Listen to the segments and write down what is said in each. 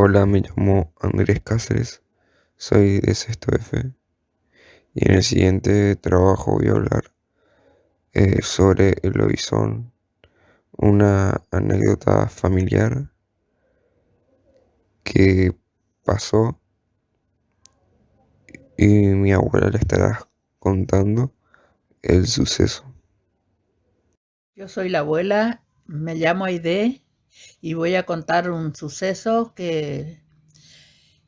Hola, me llamo Andrés Cáceres, soy de sexto F y en el siguiente trabajo voy a hablar sobre el lobizón, una anécdota familiar que pasó y mi abuela le estará contando el suceso. Yo soy la abuela, me llamo Aide y voy a contar un suceso que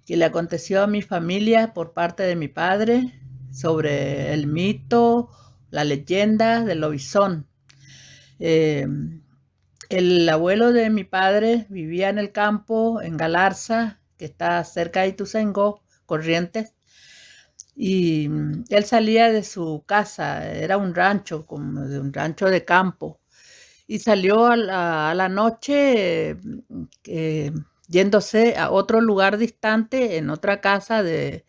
le aconteció a mi familia por parte de mi padre sobre el mito, la leyenda del lobizón. Eh, el abuelo de mi padre vivía en el campo, en Galarza, que está cerca de Ituzaingó, Corrientes, y él salía de su casa, era un rancho, como de un rancho de campo y salió a la noche eh, yéndose a otro lugar distante, en otra casa de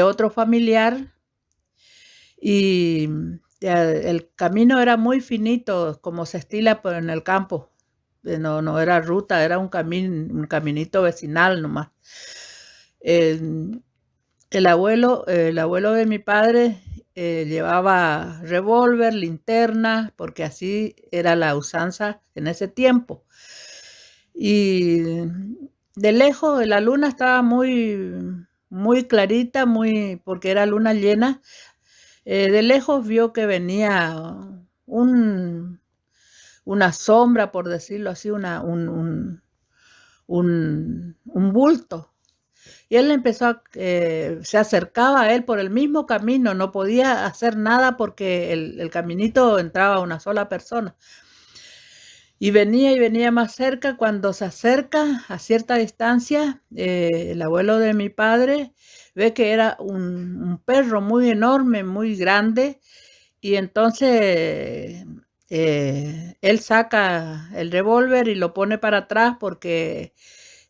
otro familiar. Y el camino era muy finito, como se estila en el campo. No era ruta, era un caminito vecinal nomás. El, el abuelo de mi padre llevaba revólver, linterna, porque así era la usanza en ese tiempo. Y de lejos la luna estaba muy clarita, porque era luna llena. De lejos vio que venía un, una sombra, por decirlo así, un bulto. Y él se acercaba a él por el mismo camino, no podía hacer nada porque el caminito entraba una sola persona. Y venía más cerca. Cuando se acerca a cierta distancia, el abuelo de mi padre ve que era un perro muy enorme, muy grande, y entonces él saca el revólver y lo pone para atrás porque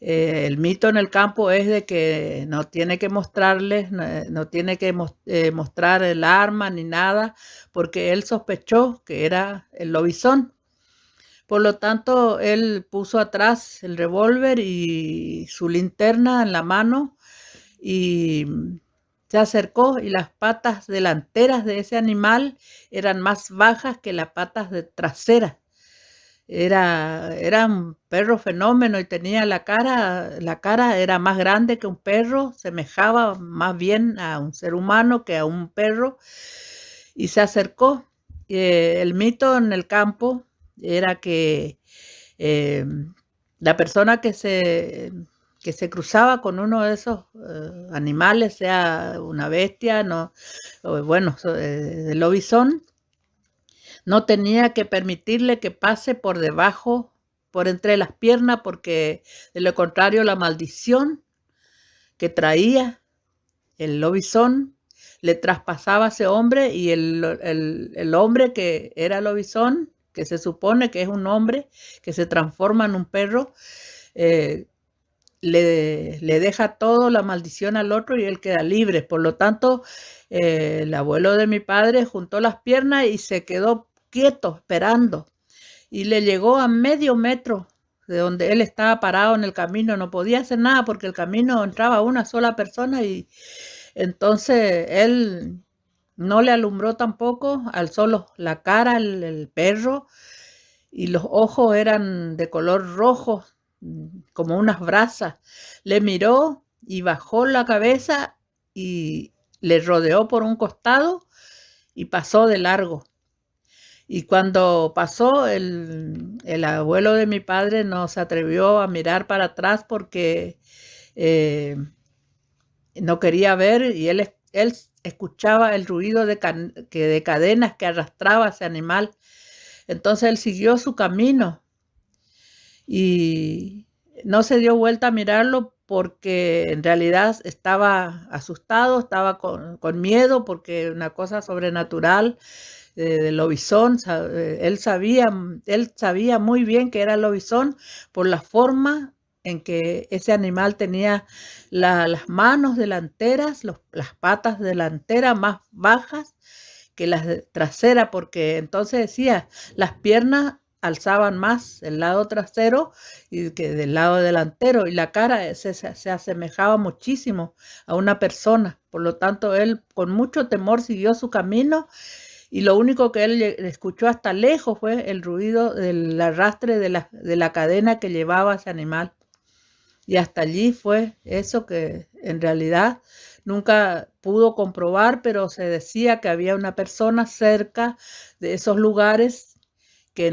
el mito en el campo es de que no tiene que mostrarles, no tiene que mostrar el arma ni nada, porque él sospechó que era el lobizón. Por lo tanto, él puso atrás el revólver y su linterna en la mano y se acercó, y las patas delanteras de ese animal eran más bajas que las patas traseras. Era un perro fenómeno y tenía la cara era más grande que un perro, semejaba más bien a un ser humano que a un perro, y se acercó. El mito en el campo era que eh, la persona que se cruzaba con uno de esos animales, sea una bestia, no, o bueno, el lobizón, no tenía que permitirle que pase por debajo, por entre las piernas, porque de lo contrario la maldición que traía el lobizón le traspasaba a ese hombre, y el hombre que era lobizón, que se supone que es un hombre que se transforma en un perro, eh, le deja todo la maldición al otro y él queda libre. Por lo tanto, el abuelo de mi padre juntó las piernas y se quedó quieto esperando, y le llegó a medio metro de donde él estaba parado en el camino. No podía hacer nada porque el camino entraba una sola persona, y entonces él no le alumbró tampoco, alzó la cara el perro, y los ojos eran de color rojo, como unas brasas. Le miró y bajó la cabeza y le rodeó por un costado y pasó de largo. Y cuando pasó, el abuelo de mi padre no se atrevió a mirar para atrás porque eh, no quería ver, y él escuchaba el ruido de cadenas que arrastraba ese animal. Entonces él siguió su camino y no se dio vuelta a mirarlo porque en realidad estaba asustado, estaba con miedo, porque una cosa sobrenatural del lobizón. Él sabía muy bien que era el lobizón por la forma en que ese animal tenía las manos delanteras, las patas delanteras más bajas que las traseras, porque entonces decía, las piernas alzaban más el lado trasero y que del lado delantero, y la cara se asemejaba muchísimo a una persona. Por lo tanto, él con mucho temor siguió su camino, y lo único que él escuchó hasta lejos fue el ruido del arrastre de la cadena que llevaba ese animal. Y hasta allí fue eso, que en realidad nunca pudo comprobar, pero se decía que había una persona cerca de esos lugares